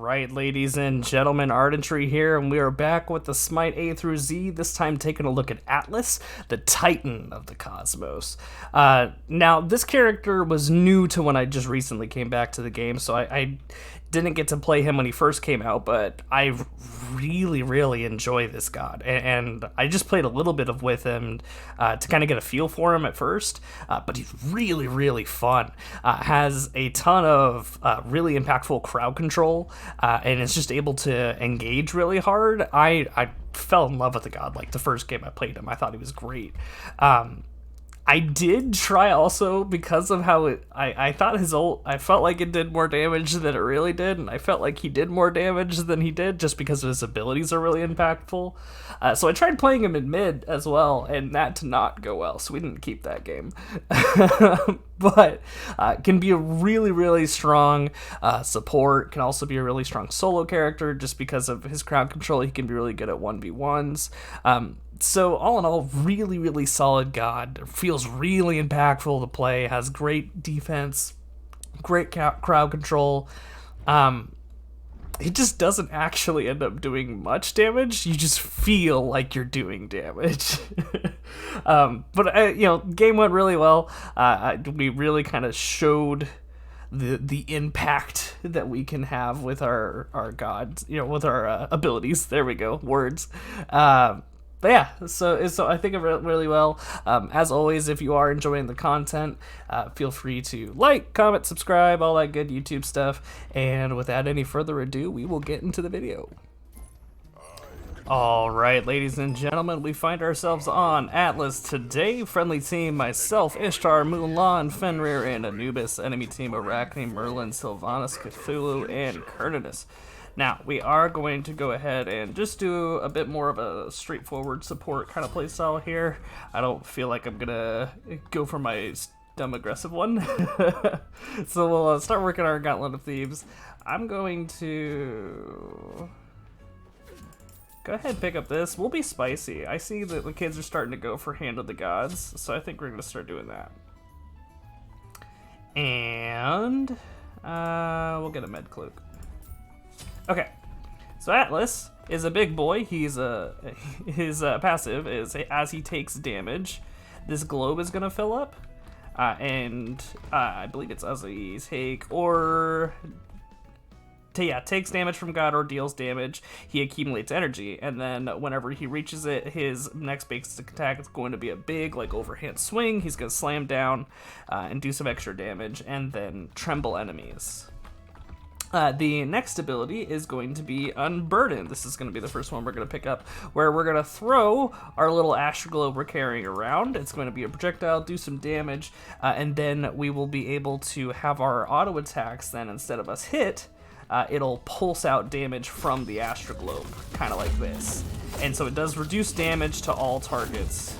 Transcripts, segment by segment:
Alright, ladies and gentlemen, Ardentry here, and we are back with the SMITE A through Z, this time taking a look at Atlas, the Titan of the Cosmos. Now, this character was new to when I just recently came back to the game, so I didn't get to play him when he first came out, but I really enjoy this god, and I just played a little bit with him to kind of get a feel for him at first, but he's really fun. Has a ton of really impactful crowd control, and is just able to engage really hard. I fell in love with the god like the first game I played him. I thought he was great. I did try also because of how I thought his ult, I felt like it did more damage than it really did, and I felt like he did more damage than he did just because his abilities are really impactful. So I tried playing him in mid as well, and that did not go well, so we didn't keep that game. But can be a really strong support, can also be a really strong solo character just because of his crowd control. He can be really good at 1v1s. So all in all, really solid god. Feels really impactful to play. Has great defense, great crowd control. It just doesn't actually end up doing much damage. You just feel like you're doing damage. But you know, game went really well. We really kind of showed the impact that we can have with our gods. You know, with our abilities. There we go. Words. But yeah, so I think it went really well. As always, if you are enjoying the content, feel free to like, comment, subscribe, all that good YouTube stuff. And without any further ado, we will get into the video. Alright, ladies and gentlemen, we find ourselves on Atlas today. Friendly team, myself, Ishtar, Mulan, Fenrir, and Anubis. Enemy team, Arachne, Merlin, Sylvanas, Cthulhu, and Cernunnos. Now, we are going to go ahead and just do a bit more of a straightforward support kind of playstyle here. I don't feel like I'm gonna go for my dumb aggressive one. So we'll start working our Gauntlet of Thieves. I'm going to go ahead and pick up this. We'll be spicy. I see that the kids are starting to go for Hand of the Gods, so I think we're going to start doing that. And we'll get a med cloak. Okay, so Atlas is a big boy. He's his passive is as he takes damage, this globe is gonna fill up, and I believe it's as he takes damage from God or deals damage. He accumulates energy, and then whenever he reaches it, his next basic attack is going to be a big like overhand swing. He's gonna slam down and do some extra damage, and then tremble enemies. The next ability is going to be Unburden. This is going to be the first one we're going to pick up, where we're going to throw our little astral globe we're carrying around. It's going to be a projectile, do some damage, and then we will be able to have our auto attacks. Then instead of us hit, it'll pulse out damage from the astral globe, kind of like this. And so it does reduce damage to all targets.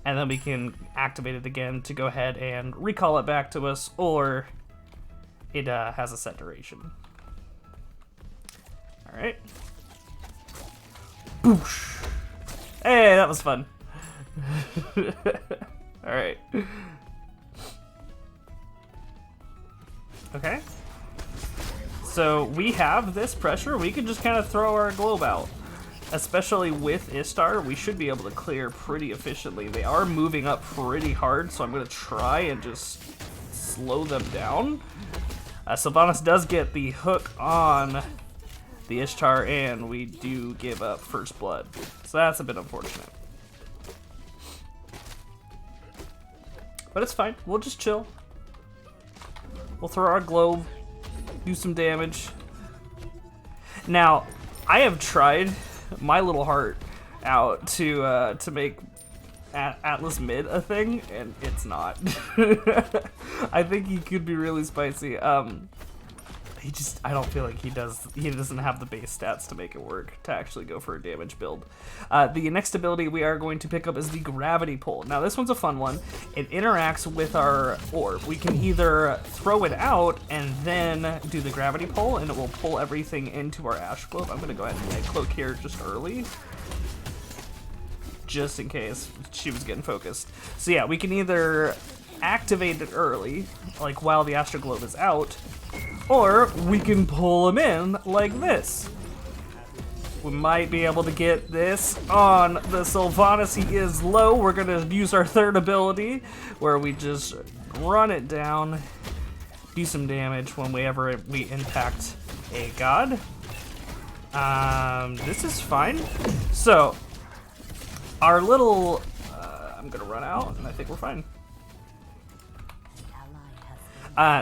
And then we can activate it again to go ahead and recall it back to us, or it has a set duration. Alright. Boosh! Hey, that was fun. Alright. Okay. So we have this pressure. We can just kind of throw our globe out. Especially with Ishtar, we should be able to clear pretty efficiently. They are moving up pretty hard, so I'm going to try and just slow them down. Sylvanas does get the hook on the Ishtar, and we do give up first blood. So that's a bit unfortunate. But it's fine. We'll just chill. We'll throw our globe, do some damage. Now, I have tried my little heart out to make Atlas mid a thing, and it's not. I think he could be really spicy. I don't feel like he doesn't have the base stats to make it work, to actually go for a damage build. The next ability we are going to pick up is the Gravity Pull. Now this one's a fun one. It interacts with our orb. We can either throw it out and then do the Gravity Pull, and it will pull everything into our Ash Globe. I'm going to go ahead and make Cloak here just early, just in case she was getting focused. So yeah, we can either activate it early, like while the Astral Globe is out, Or we can pull him in like this. We might be able to get this on the Sylvanas. He is low. We're gonna use our third ability where we just run it down, do some damage whenever we impact a god. This is fine. So, our little, I'm gonna run out and I think we're fine.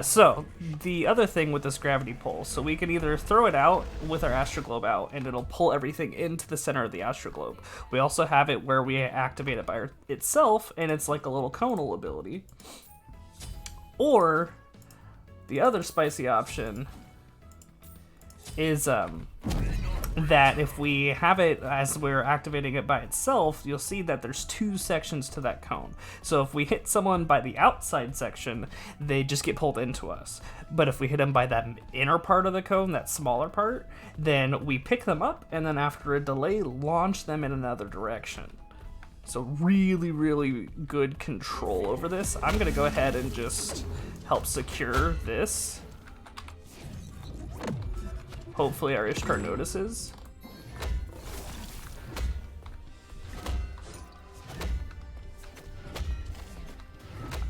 So, the other thing with this gravity pull, so we can either throw it out with our Astroglobe out and it'll pull everything into the center of the Astroglobe. We also have it where we activate it by itself and it's like a little conal ability. Or, the other spicy option is that if we have it as we're activating it by itself, you'll see that there's two sections to that cone. So if we hit someone by the outside section, they just get pulled into us. But if we hit them by that inner part of the cone, that smaller part, then we pick them up and then after a delay, launch them in another direction. So really, really good control over this. I'm gonna go ahead and just help secure this. Hopefully our Ishtar notices.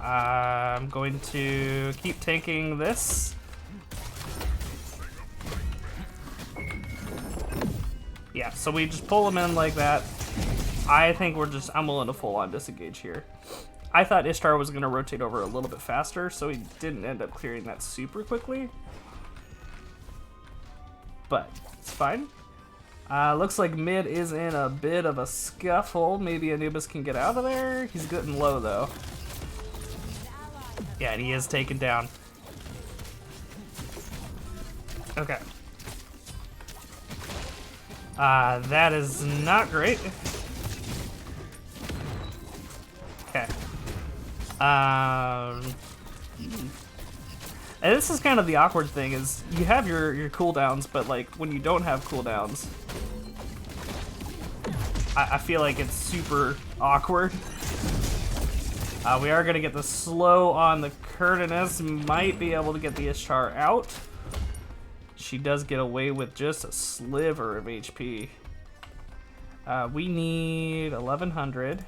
I'm going to keep tanking this. Yeah, so we just pull them in like that. I think I'm willing to full on disengage here. I thought Ishtar was gonna rotate over a little bit faster, so he didn't end up clearing that super quickly. But it's fine. Looks like mid is in a bit of a scuffle. Maybe Anubis can get out of there. He's getting low though. Yeah, and he is taken down. Okay. That is not great. Okay. And this is kind of the awkward thing, is you have your cooldowns, but like when you don't have cooldowns, I feel like it's super awkward. We are gonna get the slow on the Curtinus, might be able to get the Ishtar out. She does get away with just a sliver of HP. We need 1100.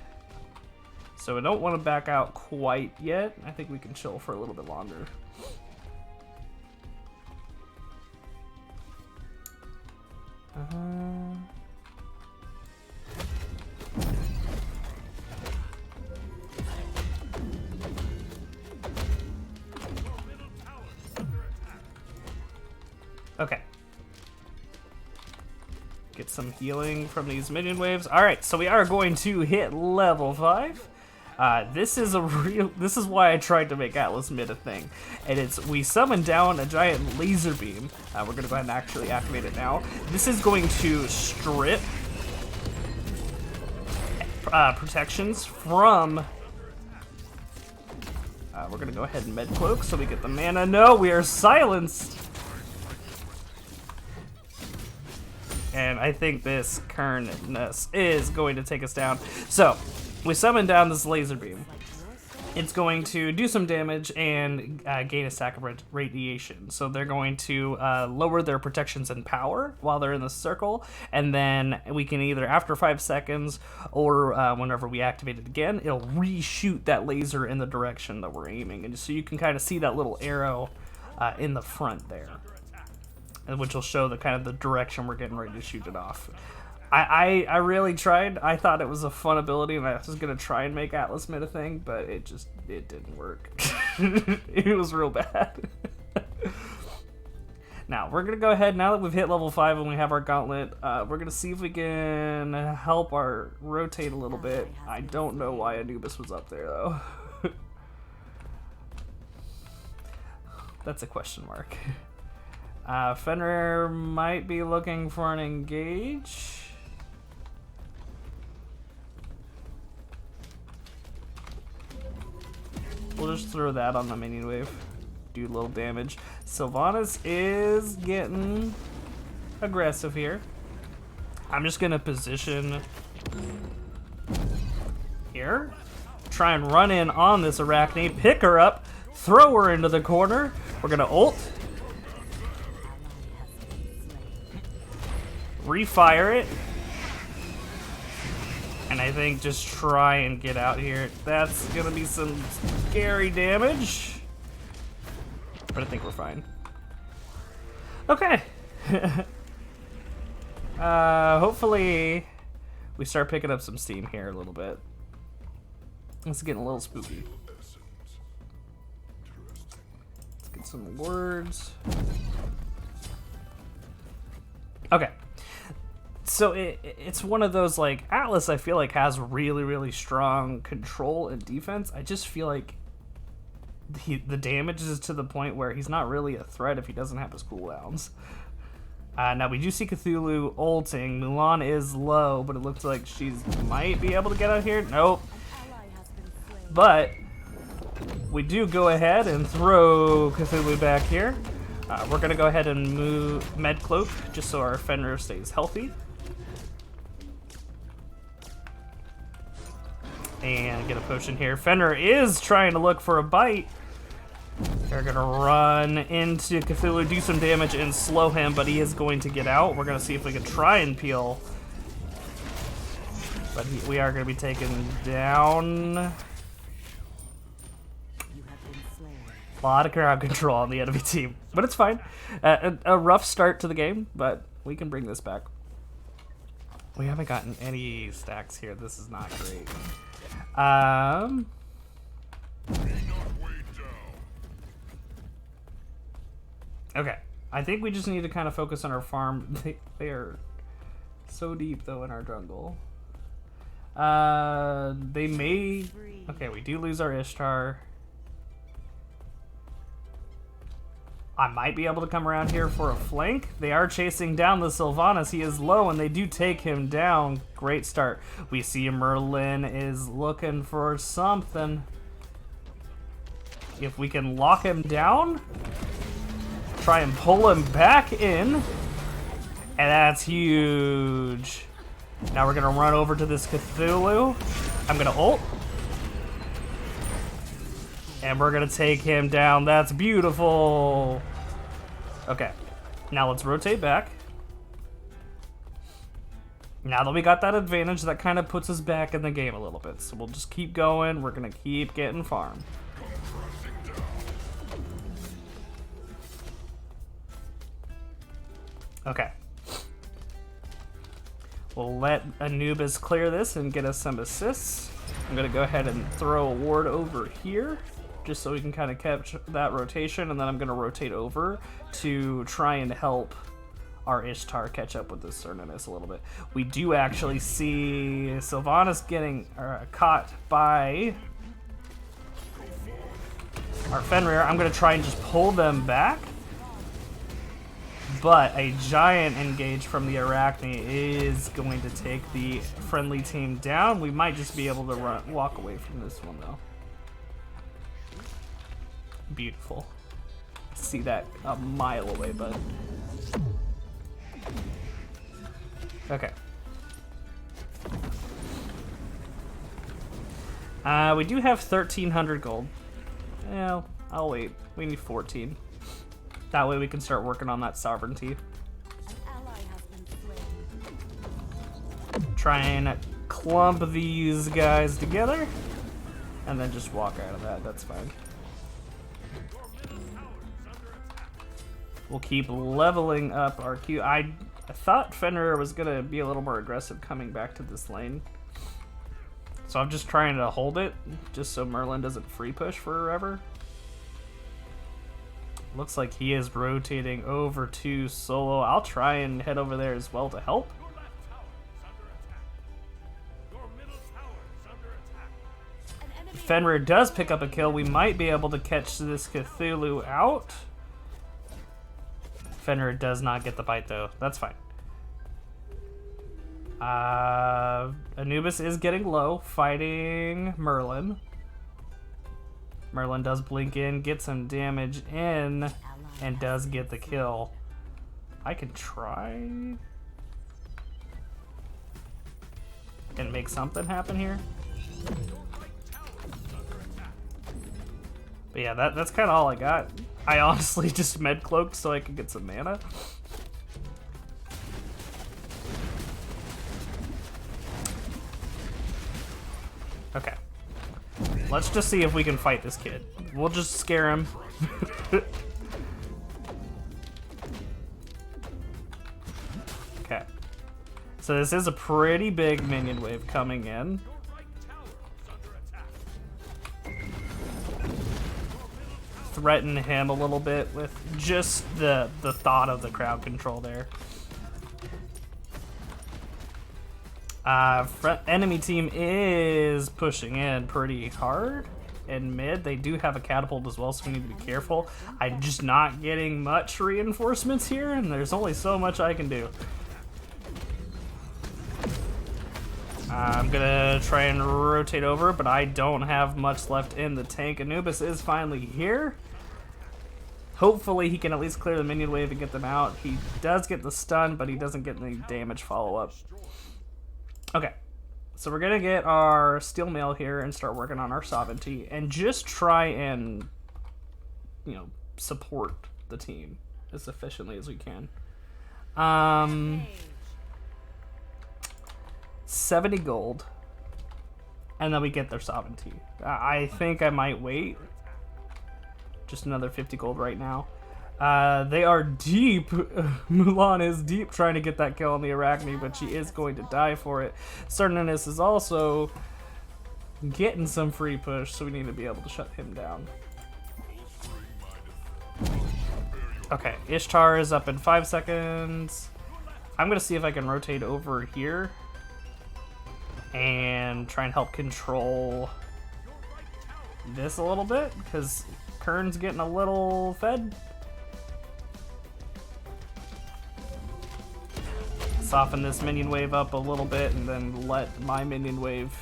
So I don't want to back out quite yet. I think we can chill for a little bit longer. Okay. Get some healing from these minion waves. Alright, so we are going to hit level 5. This is why I tried to make Atlas mid a thing. And we summon down a giant laser beam. We're gonna go ahead and actually activate it now. This is going to strip protections from... we're gonna go ahead and med cloak so we get the mana. No, we are silenced! And I think this Kerness is going to take us down. So, we summon down this laser beam. It's going to do some damage and gain a stack of radiation. So they're going to lower their protections and power while they're in the circle. And then we can either, after 5 seconds or whenever we activate it again, it'll reshoot that laser in the direction that we're aiming. And so you can kind of see that little arrow in the front there, which will show the kind of the direction we're getting ready to shoot it off. I really tried. I thought it was a fun ability and I was gonna try and make Atlas mid a thing, but it didn't work. It was real bad. Now we're gonna go ahead, now that we've hit level 5 and we have our gauntlet, we're gonna see if we can help our rotate a little bit. I don't know why Anubis was up there though. That's a question mark. Fenrir might be looking for an engage. We'll just throw that on the minion wave. Do a little damage. Sylvanas is getting aggressive here. I'm just gonna position here. Try and run in on this Arachne, pick her up, throw her into the corner. We're gonna ult. refire it. And I think just try and get out here. That's gonna be some scary damage. But I think we're fine. Okay. Hopefully we start picking up some steam here a little bit. It's getting a little spooky. Let's get some words. Okay. So it's one of those, like, Atlas I feel like has really, really strong control and defense. I just feel like the damage is to the point where he's not really a threat if he doesn't have his cooldowns. Now we do see Cthulhu ulting. Mulan is low, but it looks like she might be able to get out here. Nope. But we do go ahead and throw Cthulhu back here. We're going to go ahead and move Med Cloak just so our Fenrir stays healthy. And get a potion here. Fenrir is trying to look for a bite. They're going to run into Cthulhu, do some damage, and slow him, but he is going to get out. We're going to see if we can try and peel. But we are going to be taken down. A lot of crowd control on the enemy team, but it's fine. A rough start to the game, but we can bring this back. We haven't gotten any stacks here. This is not great. Okay, I think we just need to kind of focus on our farm. They are so deep, though, in our jungle. They may... Okay, we do lose our Ishtar. I might be able to come around here for a flank. They are chasing down the Sylvanas. He is low, and they do take him down. Great start. We see Merlin is looking for something. If we can lock him down... Try and pull him back in. And that's huge. Now we're going to run over to this Cthulhu. I'm going to ult. And we're going to take him down. That's beautiful. Okay. Now let's rotate back. Now that we got that advantage, that kind of puts us back in the game a little bit. So we'll just keep going. We're going to keep getting farm. Okay. We'll let Anubis clear this and get us some assists. I'm going to go ahead and throw a ward over here, just so we can kind of catch that rotation, and then I'm going to rotate over to try and help our Ishtar catch up with this Cernunnos a little bit. We do actually see Sylvanas getting caught by our Fenrir. I'm going to try and just pull them back. But a giant engage from the Arachne is going to take the friendly team down. We might just be able to walk away from this one, though. Beautiful. See that a mile away, bud. Okay. We do have 1,300 gold. Well, I'll wait. We need 14. That way we can start working on that sovereignty. Try and clump these guys together. And then just walk out of that. That's fine. We'll keep leveling up our Q. I thought Fenrir was going to be a little more aggressive coming back to this lane. So I'm just trying to hold it, just so Merlin doesn't free push forever. Looks like he is rotating over to solo. I'll try and head over there as well to help. If Fenrir does pick up a kill, we might be able to catch this Cthulhu out. Fenrir does not get the bite, though. That's fine. Anubis is getting low, fighting Merlin. Merlin does blink in, get some damage in, and does get the kill. I can try and make something happen here. But yeah, that's kind of all I got. I honestly just med cloaked so I could get some mana. Let's just see if we can fight this kid. We'll just scare him. Okay. So this is a pretty big minion wave coming in. Threaten him a little bit with just the thought of the crowd control there. Enemy team is pushing in pretty hard in mid. They do have a catapult as well, so we need to be careful. I'm just not getting much reinforcements here, and there's only so much I can do. I'm gonna try and rotate over, but I don't have much left in the tank. Anubis is finally here. Hopefully he can at least clear the minion wave and get them out. He does get the stun, but he doesn't get any damage follow-up. Okay, so we're gonna get our steel mail here and start working on our sovereignty and just try and, you know, support the team as efficiently as we can. 70 gold, and then we get their sovereignty. I think I might wait. Just another 50 gold right now. They are deep. Mulan is deep trying to get that kill on the Arachne, but she is going to die for it. Cerninus is also getting some free push, so we need to be able to shut him down. Okay, Ishtar is up in 5 seconds. I'm going to see if I can rotate over here and try and help control this a little bit, because Kern's getting a little fed. Soften this minion wave up a little bit and then let my minion wave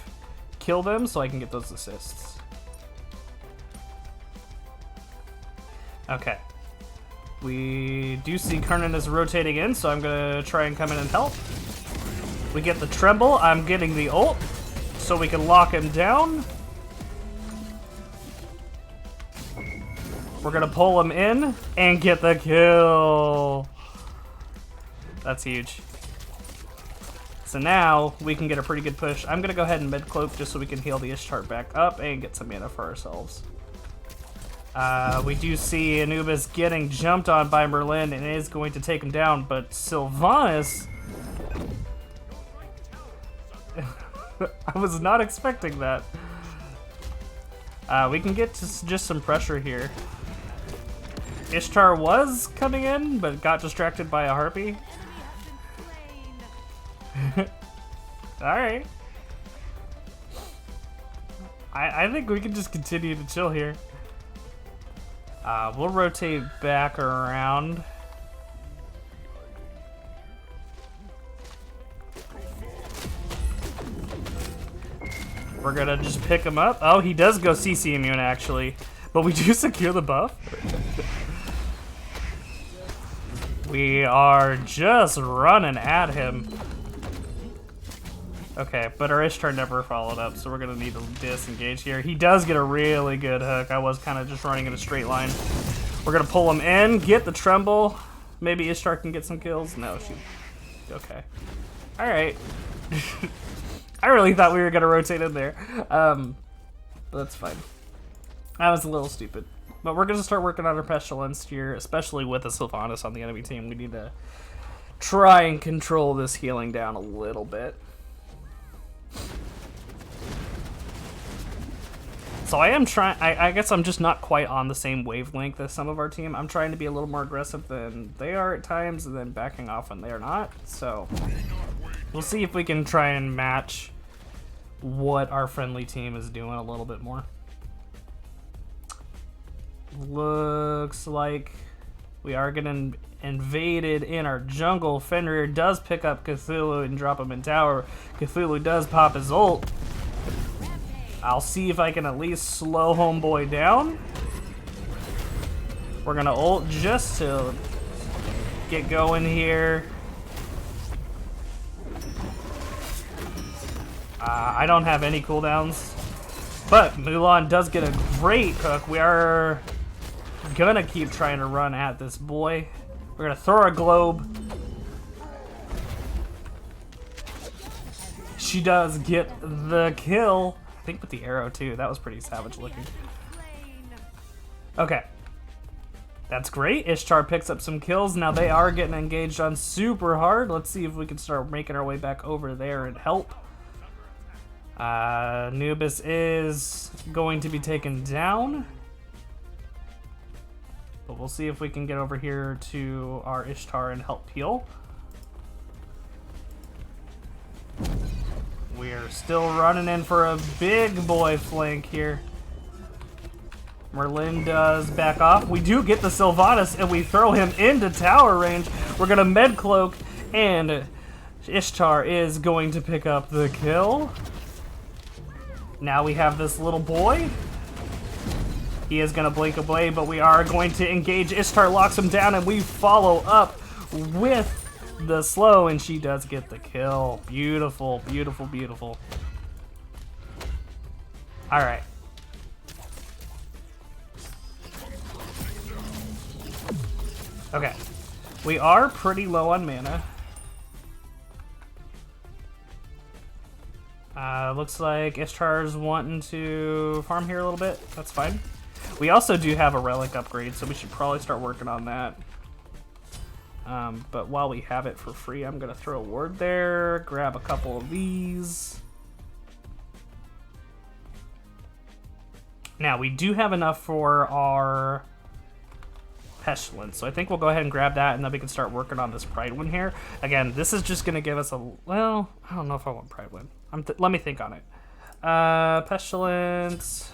kill them so I can get those assists. Okay. We do see Kernan is rotating in, so I'm gonna try and come in and help. We get the tremble. I'm getting the ult so we can lock him down. We're gonna pull him in and get the kill. That's huge. So now we can get a pretty good push. I'm gonna go ahead and mid-cloak just so we can heal the Ishtar back up and get some mana for ourselves. We do see Anubis getting jumped on by Merlin and is going to take him down, but Sylvanas... I was not expecting that. We can get just some pressure here. Ishtar was coming in, but got distracted by a harpy. Alright. I think we can just continue to chill here. We'll rotate back around. We're gonna just pick him up. Oh, he does go CC immune actually. But we do secure the buff. We are just running at him. Okay, but our Ishtar never followed up, so we're gonna need to disengage here. He does get a really good hook. I was kind of just running in a straight line. We're gonna pull him in, get the tremble. Maybe Ishtar can get some kills. No, she... Okay. Alright. I really thought we were gonna rotate in there. But that's fine. That was a little stupid. But we're gonna start working on our Pestilence here, especially with a Sylvanas on the enemy team. We need to try and control this healing down a little bit. So I am trying, I guess I'm just not quite on the same wavelength as some of our team. I'm trying to be a little more aggressive than they are at times, and then backing off when they are not. So we'll see if we can try and match what our friendly team is doing a little bit more. Looks like we are getting invaded in our jungle. Fenrir does pick up Cthulhu and drop him in tower. Cthulhu does pop his ult. I'll see if I can at least slow homeboy down. We're gonna ult just to get going here. I don't have any cooldowns, but Mulan does get a great hook. We are gonna keep trying to run at this boy. We're gonna throw our globe. She does get the kill, think with the arrow too. That was pretty savage looking. Okay. That's great. Ishtar picks up some kills. Now they are getting engaged on super hard. Let's see if we can start making our way back over there and help. Anubis is going to be taken down. But we'll see if we can get over here to our Ishtar and help heal. We're still running in for a big boy flank here. Merlin does back off. We do get the Sylvanas and we throw him into tower range. We're gonna med cloak and Ishtar is going to pick up the kill. Now we have this little boy. He is gonna blink away, but we are going to engage. Ishtar locks him down and we follow up with the slow and she does get the kill. Beautiful, beautiful, beautiful. All right. Okay, we are pretty low on mana. Looks like Ishtar's wanting to farm here a little bit. That's fine. We also do have a relic upgrade, so we should probably start working on that. But while we have it for free, I'm gonna throw a ward there, grab a couple of these. Now, we do have enough for our Pestilence, so I think we'll go ahead and grab that and then we can start working on this Pride one here. Again, this is just gonna give us a, well, I don't know if I want Pride one. Let me think on it. Pestilence.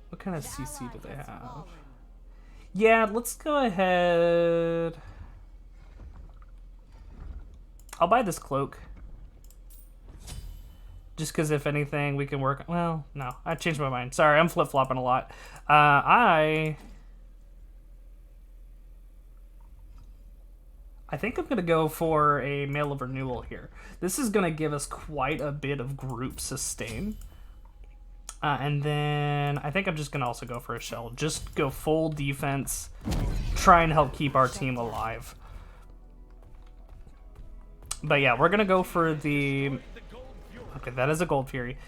What kind of CC do they have? Yeah, let's go ahead. I'll buy this cloak. Just because if anything, we can work... Well, no, I changed my mind. Sorry, I'm flip-flopping a lot. I think I'm going to go for a Mail of Renewal here. This is going to give us quite a bit of group sustain. And then I think I'm just going to also go for a Shell. Just go full defense. Try and help keep our team alive. But yeah, we're going to go for the... Okay, that is a Gold Fury.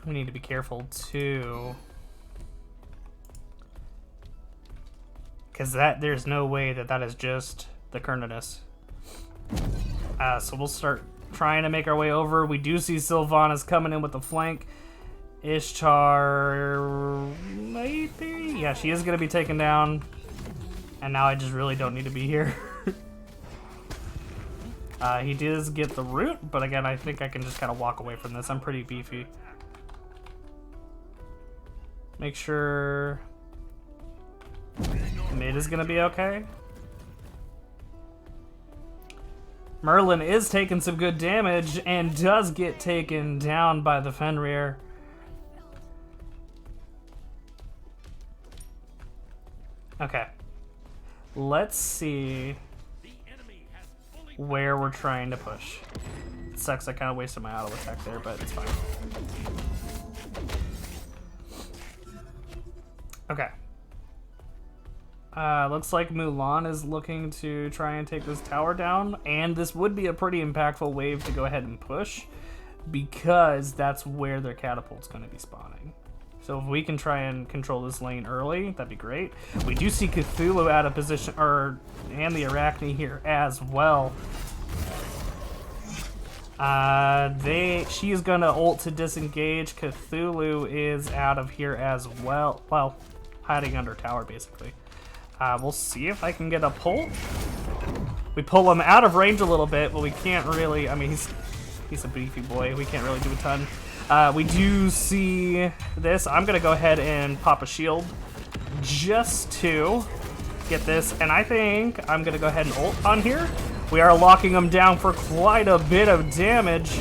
We need to be careful too, because there's no way that is just the Kernanus. So we'll start trying to make our way over. We do see Sylvanas coming in with the flank. Ishtar, maybe? Yeah, she is going to be taken down. And now I just really don't need to be here. He does get the root, but again, I think I can just kind of walk away from this. I'm pretty beefy. Make sure mid is going to be okay. Merlin is taking some good damage and does get taken down by the Fenrir. Okay. Let's see where we're trying to push. It sucks, I kind of wasted my auto attack there, but it's fine. Okay. Looks like Mulan is looking to try and take this tower down, and this would be a pretty impactful wave to go ahead and push, because that's where their catapult's going to be spawning. So if we can try and control this lane early, that'd be great. We do see Cthulhu out of position, and the Arachne here as well. She is gonna ult to disengage. Cthulhu is out of here as well. Well, hiding under tower basically. We'll see if I can get a pull. We pull him out of range a little bit, but we can't really. I mean, he's a beefy boy. We can't really do a ton. We do see this. I'm gonna go ahead and pop a shield just to get this, and I think I'm gonna go ahead and ult on here. We are locking him down for quite a bit of damage.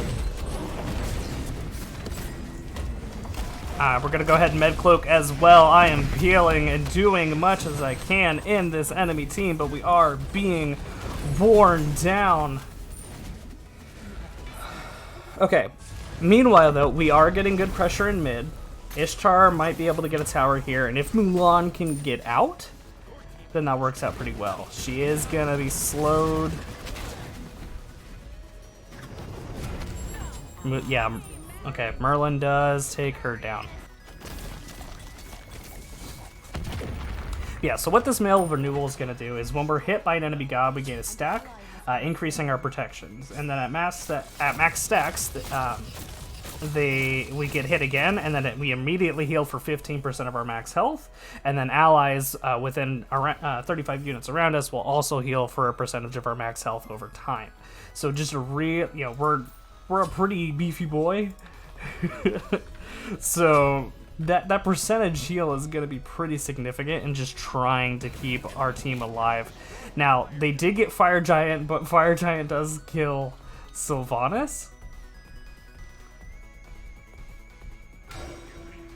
We're gonna go ahead and med cloak as well. I am peeling and doing much as I can in this enemy team, but we are being worn down. Okay. Meanwhile, though, we are getting good pressure in mid. Ishtar might be able to get a tower here, and if Mulan can get out, then that works out pretty well. She is gonna be slowed. Yeah, okay, Merlin does take her down. Yeah, so what this Mail of Renewal is going to do is when we're hit by an enemy god, we gain a stack, increasing our protections. And then at max stacks, we get hit again, and then we immediately heal for 15% of our max health. And then allies within 35 units around us will also heal for a percentage of our max health over time. So just a real, you know, we're a pretty beefy boy. So that percentage heal is going to be pretty significant in just trying to keep our team alive. Now, they did get Fire Giant, but Fire Giant does kill Sylvanas.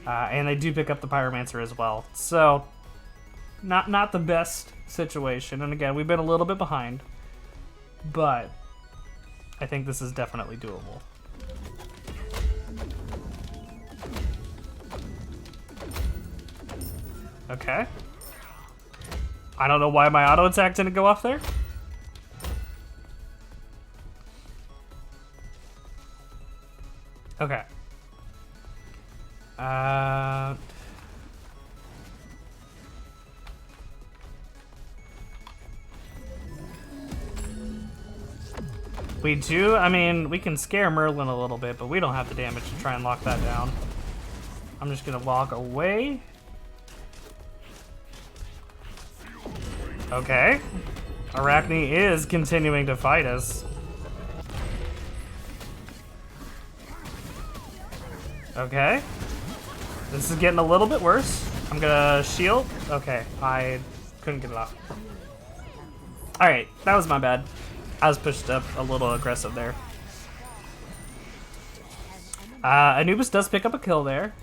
And they do pick up the Pyromancer as well. So, not the best situation. And again, we've been a little bit behind. But I think this is definitely doable. Okay. I don't know why my auto attack didn't go off there. Okay. We do, I mean, we can scare Merlin a little bit, but we don't have the damage to try and lock that down. I'm just gonna walk away. Okay. Arachne is continuing to fight us. Okay. This is getting a little bit worse. I'm gonna shield. Okay, I couldn't get it off. Alright, that was my bad. I was pushed up a little aggressive there. Anubis does pick up a kill there.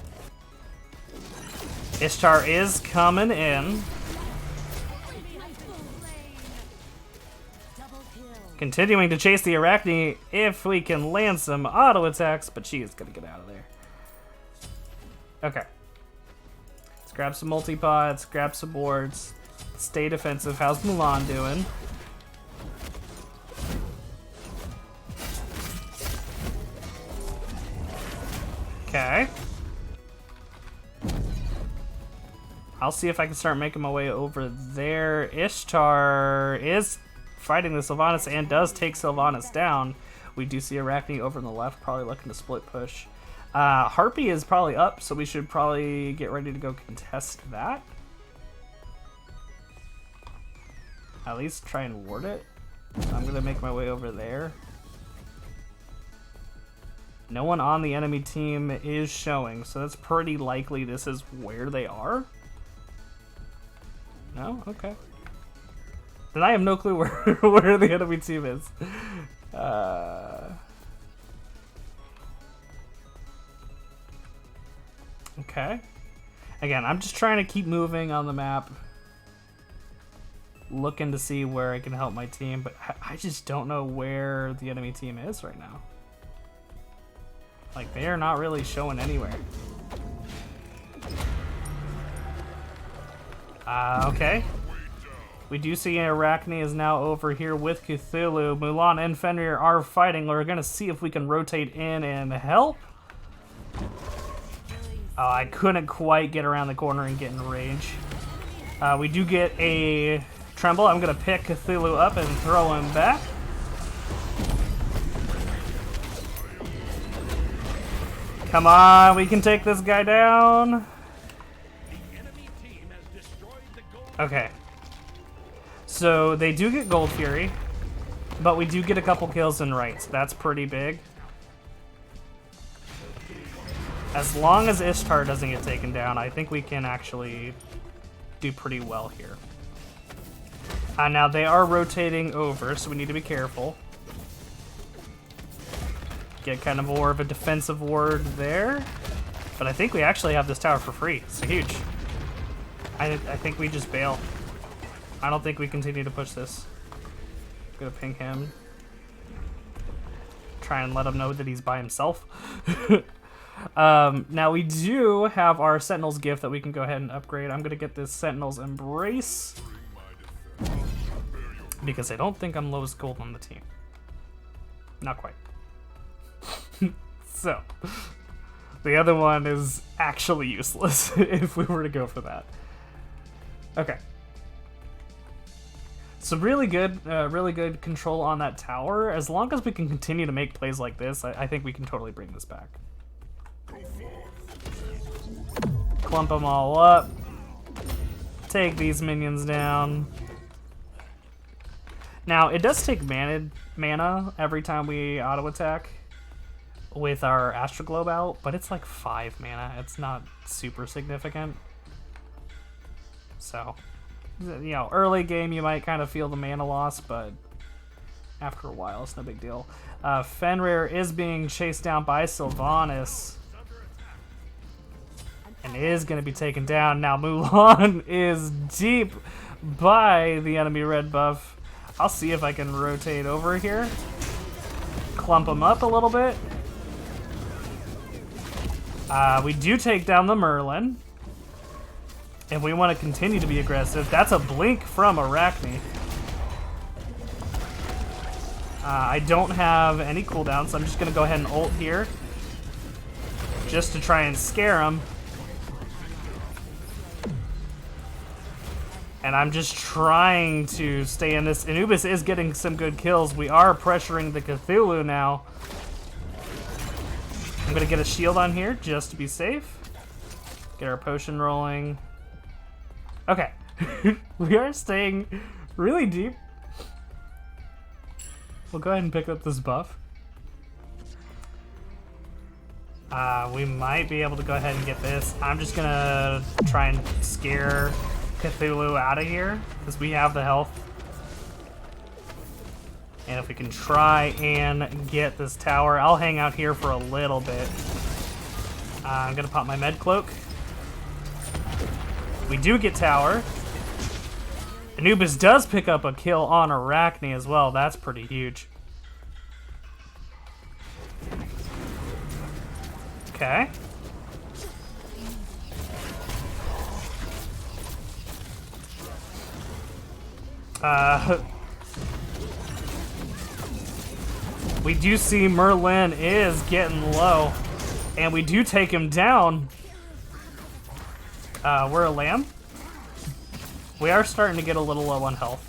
Ishtar is coming in. Continuing to chase the Arachne if we can land some auto attacks, but she is going to get out of there. Okay. Let's grab some multi-pods, grab some boards, stay defensive. How's Mulan doing? Okay. I'll see if I can start making my way over there. Ishtar is fighting the Sylvanas and does take Sylvanas down. We do see Arachne over on the left, probably looking to split push. Harpy is probably up, so we should probably get ready to go contest that. At least try and ward it. So I'm gonna make my way over there. No one on the enemy team is showing, so that's pretty likely this is where they are. No? Okay. Then I have no clue where the enemy team is. Okay. Again, I'm just trying to keep moving on the map. Looking to see where I can help my team, but I just don't know where the enemy team is right now. Like, they are not really showing anywhere. Okay. We do see Arachne is now over here with Cthulhu. Mulan and Fenrir are fighting. We're going to see if we can rotate in and help. Oh, I couldn't quite get around the corner and get in range. We do get a tremble. I'm going to pick Cthulhu up and throw him back. Come on, we can take this guy down. Okay. So they do get Gold Fury, but we do get a couple kills in rights. That's pretty big. As long as Ishtar doesn't get taken down, I think we can actually do pretty well here. Now they are rotating over, so we need to be careful. Get kind of more of a defensive ward there. But I think we actually have this tower for free. It's huge. I think we just bail. I don't think we continue to push this. I'm gonna ping him. Try and let him know that he's by himself. Now we do have our Sentinel's gift that we can go ahead and upgrade. I'm gonna get this Sentinel's Embrace because I don't think I'm lowest gold on the team. Not quite. So, the other one is actually useless if we were to go for that. Okay. So really good control on that tower. As long as we can continue to make plays like this, I think we can totally bring this back. Clump them all up. Take these minions down. Now, it does take mana every time we auto-attack with our Astroglobe out, but it's like 5 mana. It's not super significant. So, you know, early game you might kind of feel the mana loss, but after a while it's no big deal. Fenrir is being chased down by Sylvanas and is going to be taken down. Now Mulan is deep by the enemy red buff. I'll see if I can rotate over here. Clump him up a little bit. We do take down the Merlin. If we want to continue to be aggressive, that's a blink from Arachne. I don't have any cooldown, so I'm just going to go ahead and ult here. Just to try and scare him. And I'm just trying to stay in this. Anubis is getting some good kills. We are pressuring the Cthulhu now. I'm going to get a shield on here just to be safe. Get our potion rolling. Okay. We are staying really deep. We'll go ahead and pick up this buff. We might be able to go ahead and get this. I'm just going to try and scare Cthulhu out of here because we have the health. And if we can try and get this tower, I'll hang out here for a little bit. I'm gonna pop my med cloak. We do get tower. Anubis does pick up a kill on Arachne as well. That's pretty huge. Okay. We do see Merlin is getting low, and we do take him down. We're a lamb. We are starting to get a little low on health.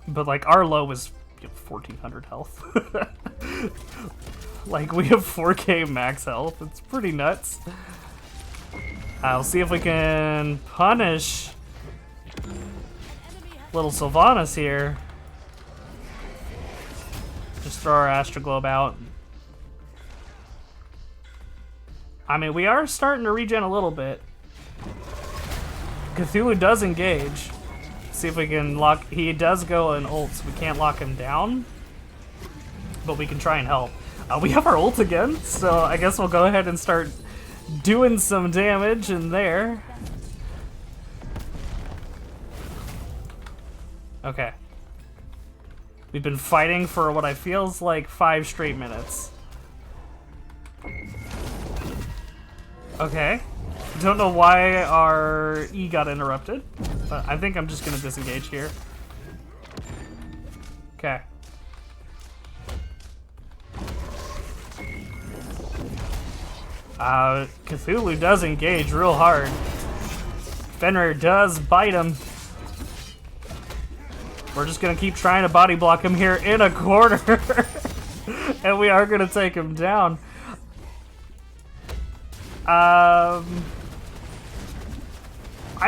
But like our low is 1400 health. Like we have 4k max health. It's pretty nuts. I'll see if we can punish little Sylvanas here. Just throw our Astroglobe out. I mean, we are starting to regen a little bit. Cthulhu does engage. See if we can lock... He does go in ults. We can't lock him down. But we can try and help. We have our ult again, so I guess we'll go ahead and start doing some damage in there. Okay. We've been fighting for what I feels like 5 straight minutes. Okay. Don't know why our E got interrupted, but I think I'm just gonna disengage here. Okay. Cthulhu does engage real hard. Fenrir does bite him. We're just gonna keep trying to body block him here in a corner. And we are gonna take him down. I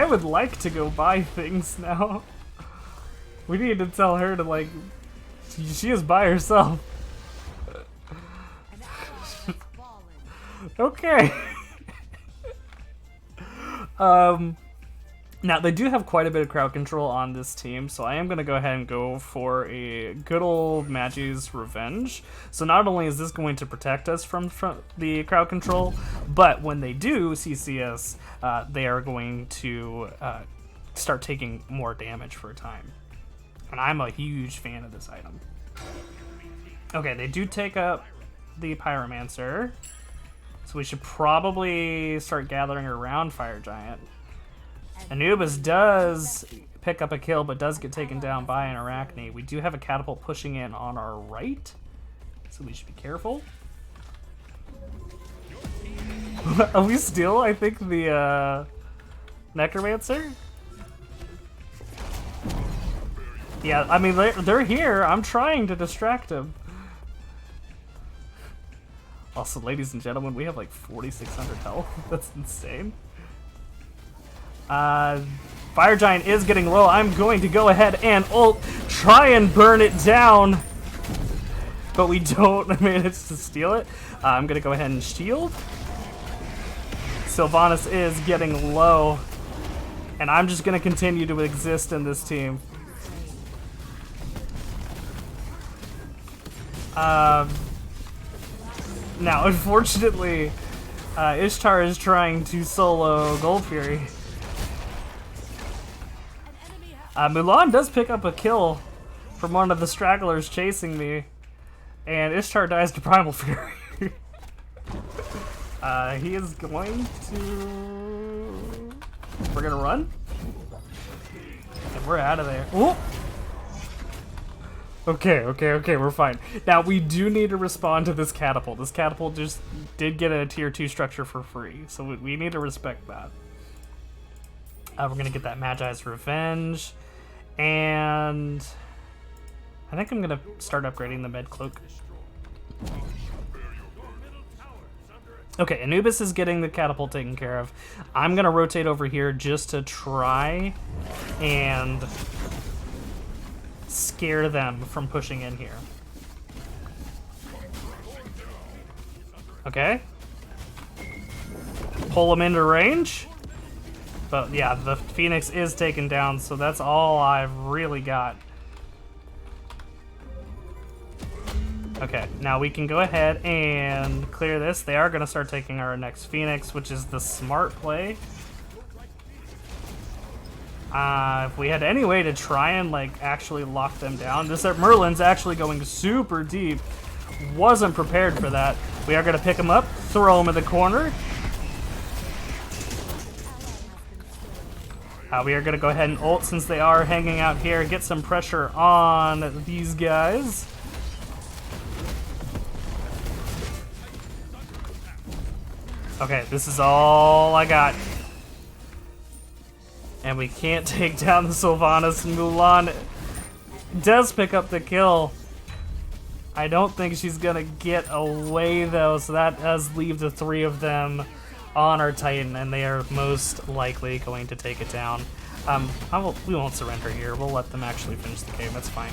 would like to go buy things now. We need to tell her to like, she is by herself. Okay. Now, they do have quite a bit of crowd control on this team, so I am going to go ahead and go for a good old Magi's Revenge. So not only is this going to protect us from the crowd control, but when they do CCS, they are going to start taking more damage for a time. And I'm a huge fan of this item. Okay, they do take up the Pyromancer, so we should probably start gathering around Fire Giant. Anubis does pick up a kill, but does get taken down by an Arachne. We do have a catapult pushing in on our right, so we should be careful. Are we still, I think, the Necromancer? Yeah, I mean, they're here. I'm trying to distract them. Also, ladies and gentlemen, we have like 4,600 health. That's insane. Fire Giant is getting low. I'm going to go ahead and ult, try and burn it down. But we don't manage to steal it. I'm going to go ahead and shield. Sylvanas is getting low. And I'm just going to continue to exist in this team. Now, unfortunately, Ishtar is trying to solo Gold Fury. Mulan does pick up a kill from one of the stragglers chasing me, and Ishtar dies to Primal Fury. He is going to... We're gonna run? And we're out of there. Ooh. Okay, we're fine. Now, we do need to respond to this catapult. This catapult just did get a tier 2 structure for free, so we need to respect that. We're gonna get that Magi's Revenge, and I think I'm gonna start upgrading the med cloak. Okay, Anubis is getting the catapult taken care of. I'm gonna rotate over here just to try and scare them from pushing in here. Okay. Pull them into range. But yeah, the Phoenix is taken down, so that's all I've really got. Okay, now we can go ahead and clear this. They are going to start taking our next Phoenix, which is the smart play. If we had any way to try and like actually lock them down. This Merlin's actually going super deep. Wasn't prepared for that. We are going to pick him up, throw him in the corner. We are going to go ahead and ult since they are hanging out here. Get some pressure on these guys. Okay, this is all I got. And we can't take down the Sylvanas. Mulan does pick up the kill. I don't think she's gonna get away though, so that does leave the 3 of them on our Titan, and they are most likely going to take it down. We won't surrender here. We'll let them actually finish the game. That's fine.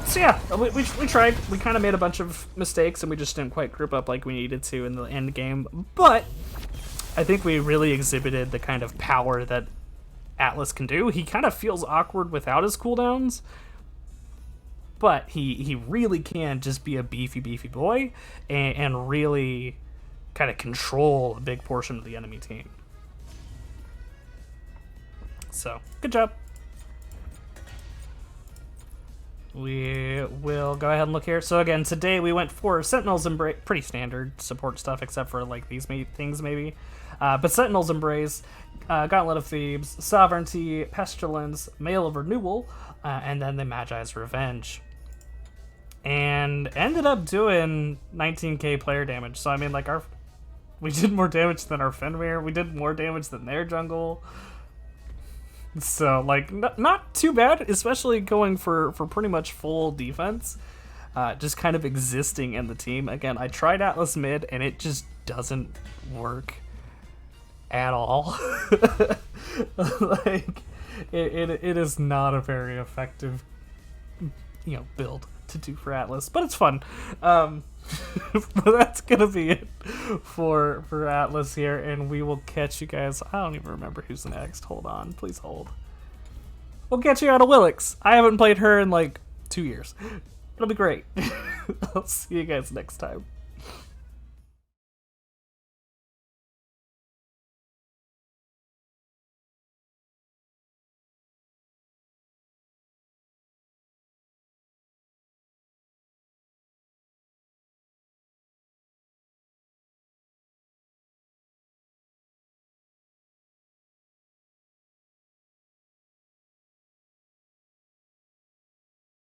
So yeah, we tried. We kind of made a bunch of mistakes, and we just didn't quite group up like we needed to in the end game. But I think we really exhibited the kind of power that Atlas can do. He kind of feels awkward without his cooldowns, but he really can just be a beefy boy and really kind of control a big portion of the enemy team. So, good job. We will go ahead and look here. So again, today we went for Sentinel's Embrace, pretty standard support stuff, except for like these things maybe. But Sentinel's Embrace, Gauntlet of Thebes, Sovereignty, Pestilence, Mail of Renewal, and then the Magi's Revenge. And ended up doing 19k player damage. So I mean, like we did more damage than our Fenrir. We did more damage than their jungle. So, like, not too bad, especially going for pretty much full defense. Just kind of existing in the team. Again, I tried Atlas mid, and it just doesn't work at all. Like, it is not a very effective, build to do for Atlas, but it's fun. But that's gonna be it for Atlas here, and we will catch you guys. I don't even remember who's next. Hold on, please hold. We'll catch you out of Willix. I haven't played her in like 2 years. It'll be great. I'll see you guys next time.